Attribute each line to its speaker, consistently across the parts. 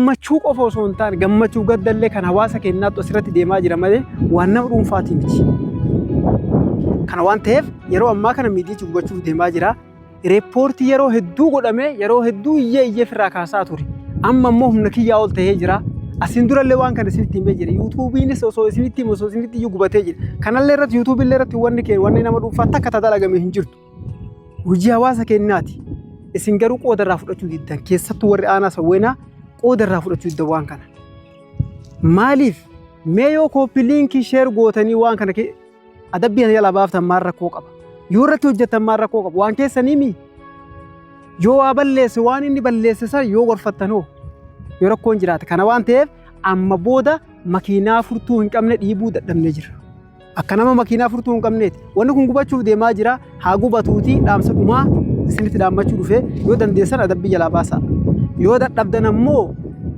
Speaker 1: gammachuu qofa osoo hin taane gammachuu gaddallee kan hawaasa keenyaatti asirratti deemaa jira malee waan nama dhuunfaatii miti. Kana waan ta'eef yeroo ammaa kana miidiyichi gubachuuf deemaa jira. Reeppoortii yeroo hedduu godhamee yeroo hedduu iyyee firraa kaasaa ture. Amma immoo humna kiyyaa ol ta'ee jira. Asin durallee waan kana isinitti himee jira. Yuutuubiinis osoo isinitti iyyuu gubatee jira. Kanallee irratti yuutuubillee irratti wanni nama dhuunfaa takka tatalagame hin jirtu. Hojii hawaasa keenyaati. Isin garuu qooda irraa fudhachuu diddan. Keessattuu warri aanaa sawweenaa qooda irraa fudhachuu diddan waan kana. Maaliif mee yoo kooppii liinkii sheer gootanii waan kana adabbii jala baaftan maal rakkoo qaba? Yoo irratti hojjetan maal rakkoo qaba? Waan keessanii mi? Yoo waa balleesse waan inni balleesse san yoo gorfattanoo yoo rakkoon jiraate. Kana waan ta'eef amma booda makiinaa furtuu hin qabne dhiibuu dadhabnee jira. Akka nama makiinaa furtuu hin qabneeti. Wanni kun gubachuuf deemaa jira. Haa gubatuutii dhaamsa dhumaa isinitti dhaammachuu dhufe yoo dandeessan adabbii jalaa baasaa. Yoo dadhabdan ammoo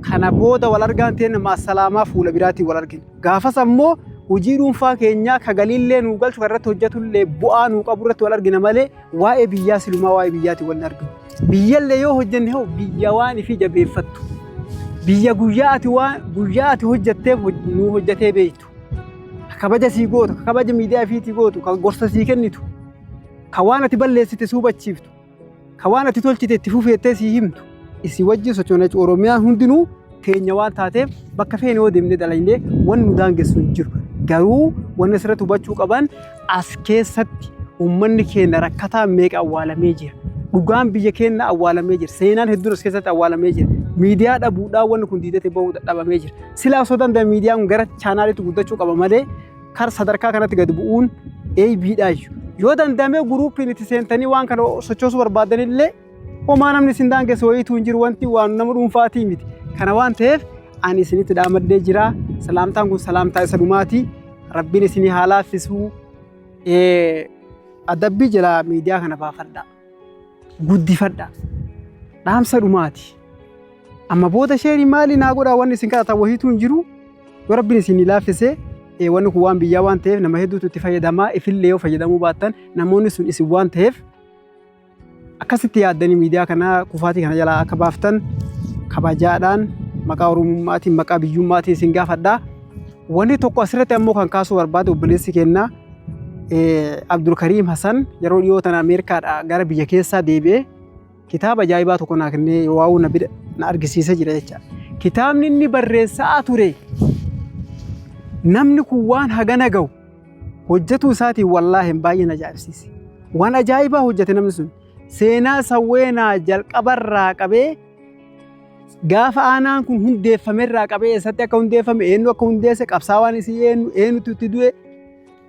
Speaker 1: kana booda wal argaan ta'e nama assalaamaa fuula biraatiin wal argina. Gaafas ammoo hojii dhuunfaa keenyaa kagaliillee nuu galchu irratti hojjetullee bu'aa nuu qabu irratti wal argina malee waa'ee biyyaa silumaa waa'ee biyyaatiin wal arginu. Biyyallee yoo hojjenne hoo biyya waan ifi jabeeffattu. Biyya guyyaa ati hojjetteef nuu hojjetee beektu. Kabaja sii gootu, kabaja miidiyaa fiitii gootu, ka gorsa sii kennitu. Ka waan ati balleessite sii hubachiiftu. Ka waan ati tolchite itti fufeettee sii himtu. Isii wajjin sochoona Oromiyaan hundinuu teenya waan taateef bakka feene yoo deemnee dalagnee wanni nu daangessu hin jiru. Garuu wanni asirratti hubachuu qaban as keessatti uummanni keenya rakkataa meeqa awwaalamee jira. Dhugaan biyya keenya awwaalamee jira. Seenaan hedduun as keessatti awwaalamee jira. Miidiyaa dhabuudhaan wanni kun diidate bahuu dadhabamee jira. Silaa osoo danda'e miidiyaan gara chaanaalitti guddachuu qaba malee kar sadarkaa kanatti gad bu'uun AB'dhaayu. Yoo danda'ame guruupiin itti seentanii waan kana sochoosuu barbaadanillee homaa namni isin daangesse wayiituu hin jiru wanti waan nama dhuunfaatii miti. Kana waan ta'eef ani isinitti dhaamadee jira. Salaamtaan kun salaamtaa isa dhumaati. Rabbiin isinii haa laaffisuu. Adabbii jala miidiyaa kana baafadhaa. Guddifadhaa. Dhaamsa dhumaati. Amma booda sheerii maali naa godhaa wanni isin kadhatan wayiituu hin jiru. Yoo Rabbiin isinii laaffisee wanni kun waan biyyaa waan ta'eef nama hedduutu itti fayyadamaa. Ifillee yoo fayyadamuu baattan namoonni sun isin waan ta'eef akkasitti yaaddanii miidiyaa kana kufaatii kana jalaa akka baaftan kabajaadhaan maqaa Oromummaatiin maqaa biyyummaatiin isin gaafadhaa. Wanni tokko asirratti ammoo kan kaasuu barbaade obboleessi keenya Abdulkariim Hasan yeroo dhiyootan Ameerikaadhaa gara biyya keessaa deebi'ee kitaaba ajaa'ibaa tokko naa kennee waa'uu na argisiisee jira jecha. Kitaabni inni barreessaa ture namni kun waan hagana ga'u hojjetuu isaatiin wallaahi baay'ee na ajaa'ibsiise. Waan ajaa'ibaa hojjete namni sun. Seenaa sawweenaa jalqabarraa qabee gaafa aanaan kun hundeeffamerraa qabee eessatti akka hundeeffame eenyu akka hundeesse qabsaawaan isii eenyutu itti du'e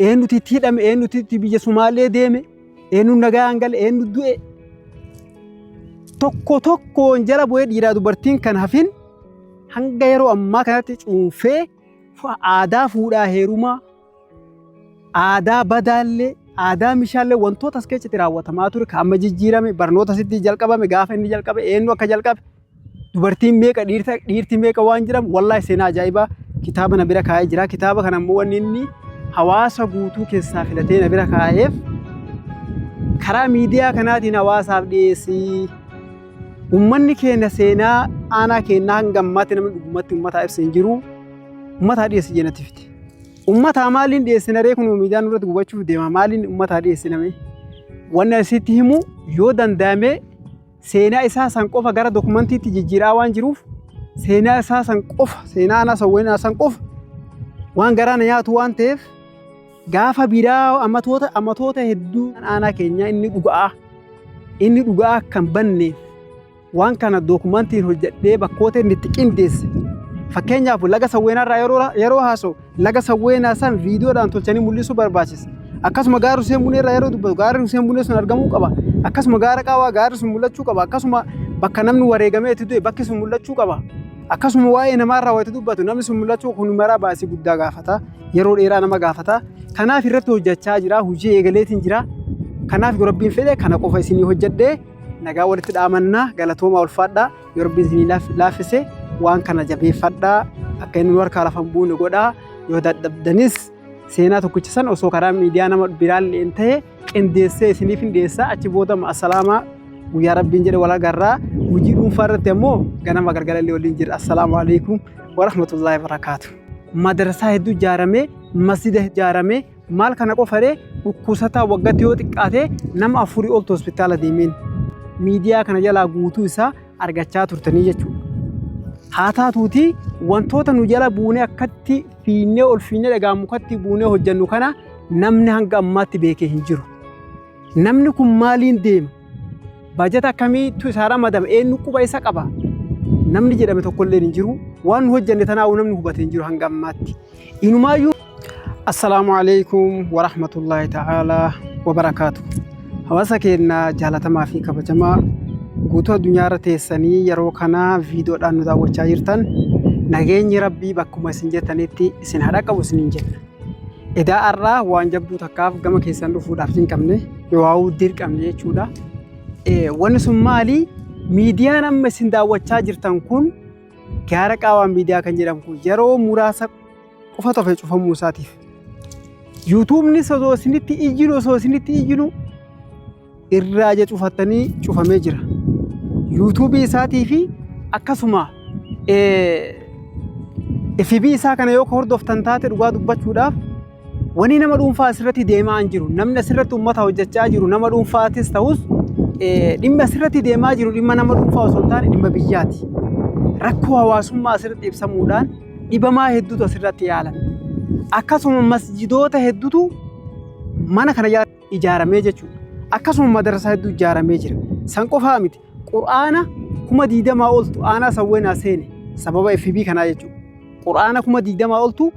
Speaker 1: eenyutu itti hidhame eenyutu itti biyya Sumaalee deeme eenyu nagaan gale eenyu du'e tokko tokkoon jala bu'ee dhiiraa dubartiin kan hafin hanga yeroo ammaa kanatti cuunfee aadaa fuudhaa heerumaa aadaa badaallee aadaa mishaallee wantoota as keessatti raawwatamaa ture kan amma jijjiirame barnoota sitti jalqabame gaafa inni jalqabe eenyu akka jalqabe dubartiin meeqa dhiirti meeqa waan jiran wallaahi seenaa ajaa'ibaa kitaaba na bira kaa'ee jira. Kitaaba kana immoo wanni inni hawaasa guutuu keessaa filatee na bira kaa'eef karaa miidiyaa kanaatiin hawaasaaf dhiyeessii. Uummanni keenya seenaa aanaa keenyaa hanga ammaatti namni dhugumatti uummataa ibsa hin jiru. Uummataa dhiyeessi jennatti fite. Uummataa maaliin dhiyeessinaree kun miidiyaan irratti gubachuuf deema maaliin uummataa dhiyeessiname? Wanni asitti himu yoo danda'ame seenaa isaa san qofa gara dokumantiitti jijjiiraa waan jiruuf seenaa isaa san qofa seenaa aanaa sawweenaa san qofa waan garaa na nyaatu waan ta'eef gaafa biraa amatoota hedduu aanaa keenyaa inni dhugaa kan banneef waan kana dokumantiin hojjedhee bakkoota inni itti qindeesse. Fakkeenyaaf laga sawweenaarraa yeroo haasa'u laga sawweenaa san viidiyoodhaan tolchanii mul'isuu barbaachisa. Akkasuma gaara Huseen Buneerraa yeroo dubbatu gaarri Huseen Bunee sun argamuu qaba. Akkasuma gaara Qaawaa gaarri sun mul'achuu qaba. Akkasuma bakka namni wareegamee itti du'e bakki sun mul'achuu qaba. Akkasuma waa'ee namaarraa wayitti dubbatu namni sun mul'achuu kun maraa baasii guddaa gaafata. Yeroo dheeraa nama gaafata. Kanaaf irratti hojjechaa jira. Hojii eegaleetiin jira. Kanaaf Rabbiin fedhe kana qofa isinii hojjedhee nagaa walitti dhaamannaa galatooma ulfaadhaa. Yoo Rabbiin isinii laaffise waan kana jabeeffadhaa akka inni harkaa lafa hin buune godhaa. Yoo dadhabdanis seenaa tokkicha san osoo karaa miidiyaa nama biraallee ta'e qindeessee isiniif hin dhiyeessaa achi booda assalaamaa guyyaa rabbiin jedhe wal agarraa. Hojii dhuunfaa irratti ammoo ganama galgalallee waliin jira. Assalaamu alaikum wa rahmatullahi wa barakaatu. Madrasaa hedduu ijaaramee masjida ijaaramee maal kana qofaree dhukkubsataa waggaatti yoo xiqqaate nama 4 oltu hospitaala deemeen miidiyaa kana jalaa guutuu isaa argachaa turtanii jechuudha. Haa taatuuti wantoota nu jala buunee akkatti fiinnee ol fiinnee dhagaa mukatti buunee hojjennu kana namni hanga ammaatti beekee hin jiru. Namni kun maaliin deema? Baajata akkamiitu isaa ramadama? Eenyu quba isa qaba? Namni jedhame tokkollee hin jiru. Waan hojjenne tanaa'u namni hubatee hin jiru hanga ammaatti. Inumaayyuu Assalaamu alaikum wa rahmatullahi ta'ala wa barakaatu. Hawaasa keenya jaalatamaa fi kabajamaa guutuu addunyaa irra teessanii yeroo kana viidiyoodhaan nu daawwachaa jirtan nageenyi rabbii bakkuma isin jettanitti isin haa qabu isiniin jenna. Edaa har'aa waan jabduu takkaaf gama keessan dhufuudhaaf hin qabne yoo dirqamne jechuudha. Wanni sun maali? Miidiyaan amma isin daawwachaa jirtan kun gaara qaawaa miidiyaa kan jedhamu kun yeroo muraasa qofa tofee cufamuu isaatiif. YouTube'ni osoo isinitti iyyinu irraa je cufattanii cufamee jira. YouTube isaatii fi akkasuma FB isaa kana yoo hordoftan taate dhugaa dubbachuudhaaf wani nama dhuunfaa asirratti deemaa hin jiru. Namni asirratti uummata hojjechaa jiru nama dhuunfaatis ta'us dhimma asirratti deemaa jiru dhimma nama dhuunfaa osoo hin taane dhimma biyyaati. Rakkoo hawaasummaa asirratti ibsamuudhaan dhibamaa hedduutu asirratti yaalame. Akkasuma masjidoota hedduutu mana kana ijaaramee jechuudha. Akkasuma madrasaa hedduu ijaaramee jira. San qofaa miti. Qur'aana 20 oltu aanaa sawweenaa seene sababa FB kanaa jechuudha. Qur'aana 20 oltu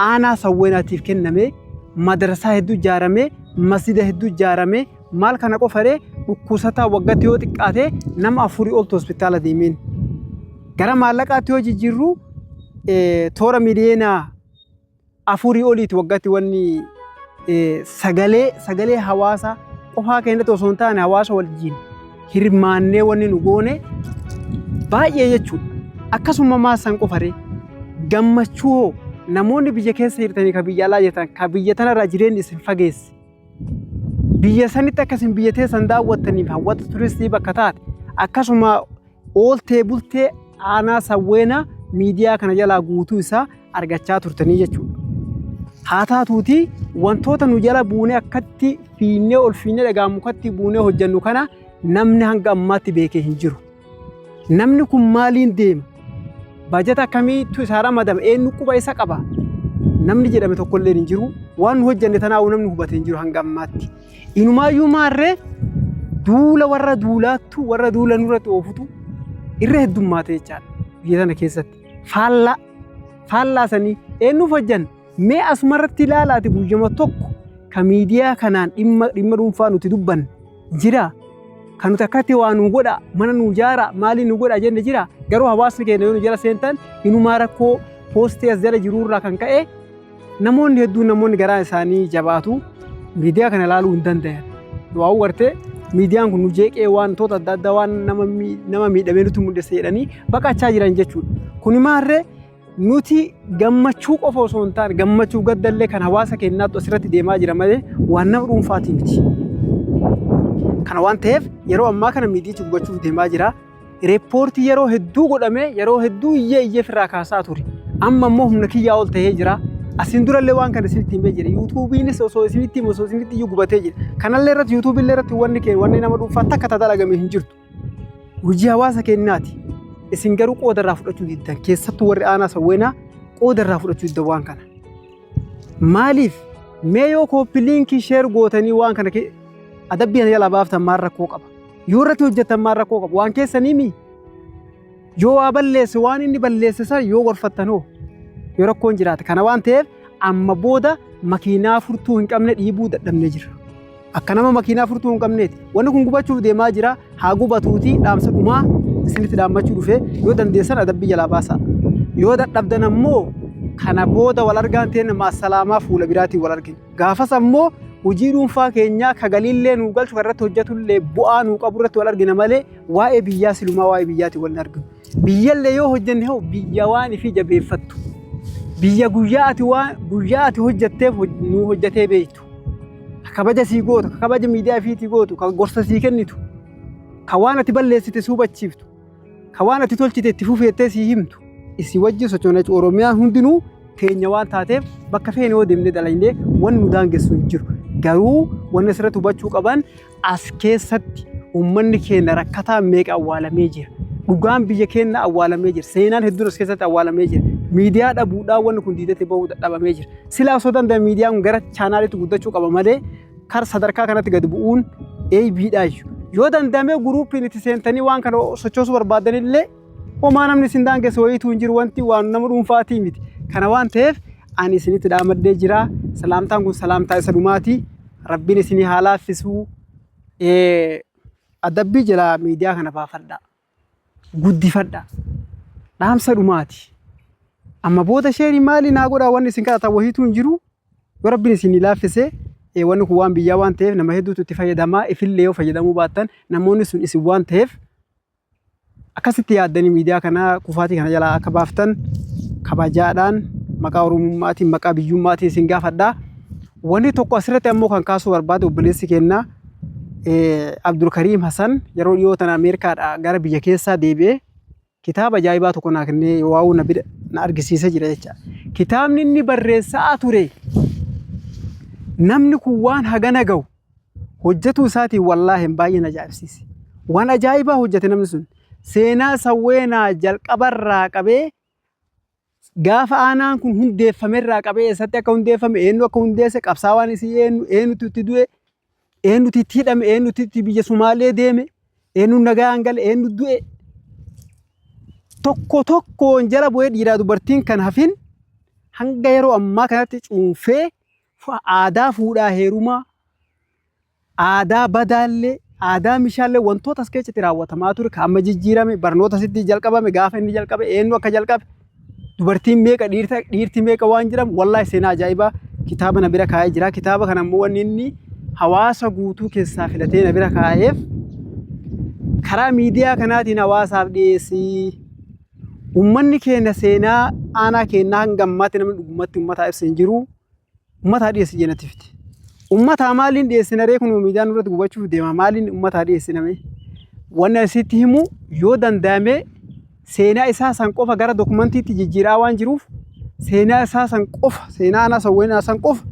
Speaker 1: aanaa sawweenaatiif kennamee madrasaa hedduu ijaaramee masjida hedduu ijaaramee maal kana qofaree dhukkubsataa waggaatti yoo xiqqaate nama 4 oltu hospitaala deemeen. Gara maallaqaatti yoo jijjiirru toora miliyoona 4 oliiti waggaatti wanni sagalee hawaasa qofaa keenyatti osoo hin taane hawaasa wajjin hirmaannee wanni nu goone baay'ee jechuudha. Akkasuma maasan qofaree gammachuu namoonni biyya keessa jirtanii ka biyya alaa jirtan ka biyya tanarraa jireenyi isin fageesse biyya sanitti akkasin biyya teessan daawwattaniif hawwata turistii bakka taate akkasuma ooltee bultee aanaa sawweenaa miidiyaa kana jalaa guutuu isaa argachaa turtanii jechuudha. Haa taatuuti wantoota nu jala buunee akkatti fiinnee ol fiinnee dhagaa mukatti buunee hojjennu kana namni hanga ammaatti beekee hin jiru. Namni kun maaliin deema? Baajata akkamiitu isaa ramadama? Eenyu quba isa qaba? Namni jedhame tokkollee hin jiru. Waan hojjenne tanaa'u namni hubatee hin jiru hanga ammaatti. Inumaayyuu maarree duula warra duulaattu warra duula nurratti oofutu irra heddummaate jechaadha. Biyya sana keessatti faallaa sanii eenyuuf hojjanne? Mee asumarratti ilaalaati guyyama tokko ka miidiyaa kanaan dhimma dhuunfaa nuti dubbanne jira. Kan nuti akkatti waa nu godha mana nu ijaara maali nu godha jenne jira. Garuu hawaasni keenya yoo nu jala seentan inumaa rakkoo poostii as jala jiruurraa kan ka'e namoonni hedduun namoonni garaan isaanii jabaatu miidiyaa kana ilaaluu hin danda'an. Du'aa gartee miidiyaan kun nu jeeqee wantoota adda addaa waan nama miidhamee nutti mul'isa jedhanii baqachaa jiran jechuudha. Kun maarree nuti gammachuu qofa osoo hin taane gammachuu gaddallee kan hawaasa keenyaatti asirratti deemaa jira malee waan nama dhuunfaatii miti. Kana waan ta'eef yeroo ammaa kana miidiyaa gubachuuf deemaa jira. Reeppoortii yeroo hedduu godhamee yeroo hedduu iyyee firraa kaasaa ture. Amma immoo humna kiyyaa ol ta'ee jira. Asin durallee waan kana isinitti himee jira. YouTube'nis osoo isinitti iyyuu gubatee jira. Kanallee irratti YouTube'illee irratti wanni nama dhuunfaa takka dalagamee hin jirtu. Hojii hawaasa keenyaati. Isin garuu qooda irraa fudhachuu diddan keessattuu warri aanaa sawweenaa qooda irraa fudhachuu diddan waan kana. Maaliif mee yoo kooppiliinkii sheer gootanii waan kana adabbiin jala baaftan maal rakkoo qaba? Yoo irratti hojjettan maal rakkoo qaba? Waan keessanii mi? Yoo waa balleesse waan inni balleesse san yoo gorfattanoo yoo rakkoon jiraate kana waan ta'eef amma booda makiinaa furtuu hin qabne dhiibuu dadhabnee jira. Akka nama makiinaa furtuu hin qabneeti. Wanni kun gubachuuf deemaa jira. Haa gubatuuti dhaamsa dhumaa isinitti dhaammachuu dhufee yoo dandeessan adabbii jalaa baasaa. Yoo dadhabdan ammoo kana booda wal argaan ta'e nama assalaamaa fuula biraatiin wal argina. Gaafas ammoo hojii dhuunfaa keenyaa kagaliillee nu galchu irratti hojjetullee bu'aa nu qabu irratti wal argina malee waa'ee biyyaa silumaa waa'ee biyyaati wal arginu. Biyyallee yoo hojjenne hoo biyya waan ifi jabeeffattu. Biyya guyyaa ati hojjetteef nu hojjetee beektu. Kabaja sii gootu, kabaja miidiyaa fiitii gootu, gorsa sii kennitu. Kawaan ati balleessite si hubachiiftu. Kawaan ati tolchite itti fufeettee si himtu. Isi wajjin sochoona Oromiyaan hundinuu keenya waan taateef bakka feene yoo deemnee dalagnee waan nu daangessu hin jiru. Garuu wanni asirratti hubachuu qaban as keessatti uummanni keenya rakkataa meeqa awwaalamee jira. Dhugaan biyya keenya awwaalamee jira. Seenaan hedduun as keessatti awwaalamee jira. Miidiyaa dhabuudhaan wanni kun diidatti bahuu dadhabamee jira. Silaa osoo danda'e miidiyaan gara chaanaalitti guddachuu qaba malee kar sadarkaa kanatti gad bu'uun eebiidhaayyuu. Yoo danda'ame guruupiin itti seentanii waan kana sochoosuu barbaadanillee homaa namni isin daangessu wayiitu hin jiru wanti waan nama dhuunfaatii miti. Kana waan ta'eef ani isinitti dhaamadhee jira. Salaamtaan kun salaamtaa isa dhumaatii. Rabbiin isinii haa laaffisuu. Adabbii jala miidiyaa kana baafadhaa. Guddifadhaa. Dhaamsa dhumaati. Amma booda sheerii maali naa godhaa wanni isin kadhatan wayiitu hin jiru. Yoo Rabbiin isinii laaffisee wanni kun waan biyyaa waan ta'eef nama hedduutu itti fayyadamaa ifillee yoo fayyadamuu baattan namoonni sun isin waan ta'eef akkasitti yaaddanii miidiyaa kana kufaatii kana jalaa akka baaftan kabajaadhaan maqaa Oromummaatiin maqaa biyyummaatiin isin gaafadhaa. Wanni tokko asirratti ammoo kan kaasuu barbaade obboleessi keenya Abdulkariim Hasan yeroo dhiyoo tana Ameerikaadhaa gara biyya keessaa deebi'ee kitaaba ajaa'ibaa tokko naa kennee waa'uu na argisiisa jira jecha. Kitaabni inni barreessaa ture namni kun waan hagana ga'u hojjetuu isaatiin wallaahi baay'ee ajaa'ibsiise. Waan ajaa'ibaa hojjete namni sun. Seenaa Sawweenaa jalqabarraa qabee gaafa aanaan kun hundeeffamerraa qabee eessatti akka hundeeffame eenyu akka hundeesse qabsaawaan isii eenyutu itti du'e eenyutu itti hidhame eenyutu itti biyya Sumaalee deeme eenyu nagaan gale eenyu du'e tokko tokkoon jala bu'ee dhiiraa dubartiin kan hafin hanga yeroo ammaa kanatti cuunfee aadaa fuudhaa heerumaa aadaa badaallee aadaa mishaallee wantoota as keessatti raawwatamaa ture kan amma jijjiirame barnoota sitti jalqabame gaafa inni jalqabe eenyu akka jalqabe dubartiin meeqa dhiirti meeqa waan jiran wallaahi seenaa ajaa'ibaa kitaaba na bira kaa'ee jira. Kitaaba kana ammoo wanni inni hawaasa guutuu keessaa filatee na bira kaa'eef karaa miidiyaa kanaatiin hawaasaaf dhiyeessii. Uummanni keenya seenaa aanaa keenyaa hanga ammaatti namni dhugumatti uummataa ibsa hin jiru. Uummataa dhiyeessi jennatti fiti. Uummataa maaliin dhiyeessina ree kun miidiyaan irratti gubachuuf deema maaliin uummataa dhiyeessiname? Wanni asitti himu yoo danda'ame seenaa isaa san qofa gara dokumantiitti jijjiiraa waan jiruuf seenaa isaa san qofa seenaa aanaa Sawweenaa san qofa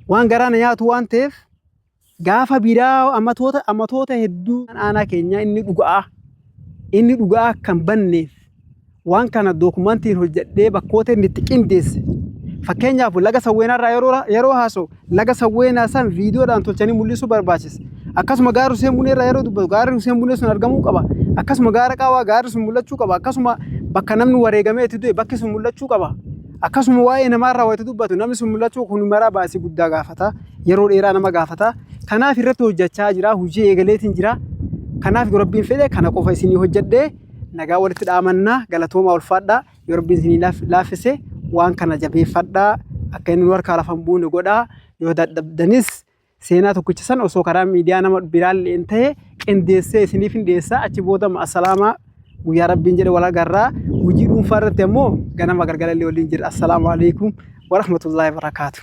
Speaker 1: waan garaana nyaatu waan ta'eef gaafa biraa amatoota hedduu aanaa keenyaa inni dhugaa kan banneef waan kana dokumantiin hojjedhee bakkoota inni itti qindeesse. Fakkeenyaaf laga Sawweenaarraa yeroo haasa'u laga Sawweenaa san viidiyoodhaan tolchanii mul'isuu barbaachisa. Akkasuma gaara Huseen Buneerraa yeroo dubbatu gaarri Huseen Bunee sun argamuu qaba. Akkasuma gaara Qaawaa gaarri sun mul'achuu qaba. Akkasuma bakka namni wareegamee itti du'e bakki sun mul'achuu qaba. Akkasuma waa'ee namaarraa wayitu dubbatu namni sun mul'achuu kun maraa baasii guddaa gaafata. Yeroo dheeraa nama gaafata. Kanaaf irratti hojjechaa jira. Hojii eegaleetiin jira. Kanaaf Rabbiin fedhe kana qofa isinii hojjedhee nagaa walitti dhaamannaa galatoomaa ulfaadhaa. Yoo Rabbiin isinii laaffise waan kana jabeeffadhaa akka inni nu harkaa lafa hin buune godhaa. Yoo dadhabdanis seenaa tokkicha san osoo karaa miidiyaa nama biraallee hin ta'e qindeessee isiniif hin dhiyeessaa. Achi booda assalaamaa guyyaa Rabbiin jedhe wal agarraa. Hojii dhuunfaa irratti ammoo ganama galgalallee waliin jira. Assalaamu alaikum wa rahmatullahi wa barakaatuh.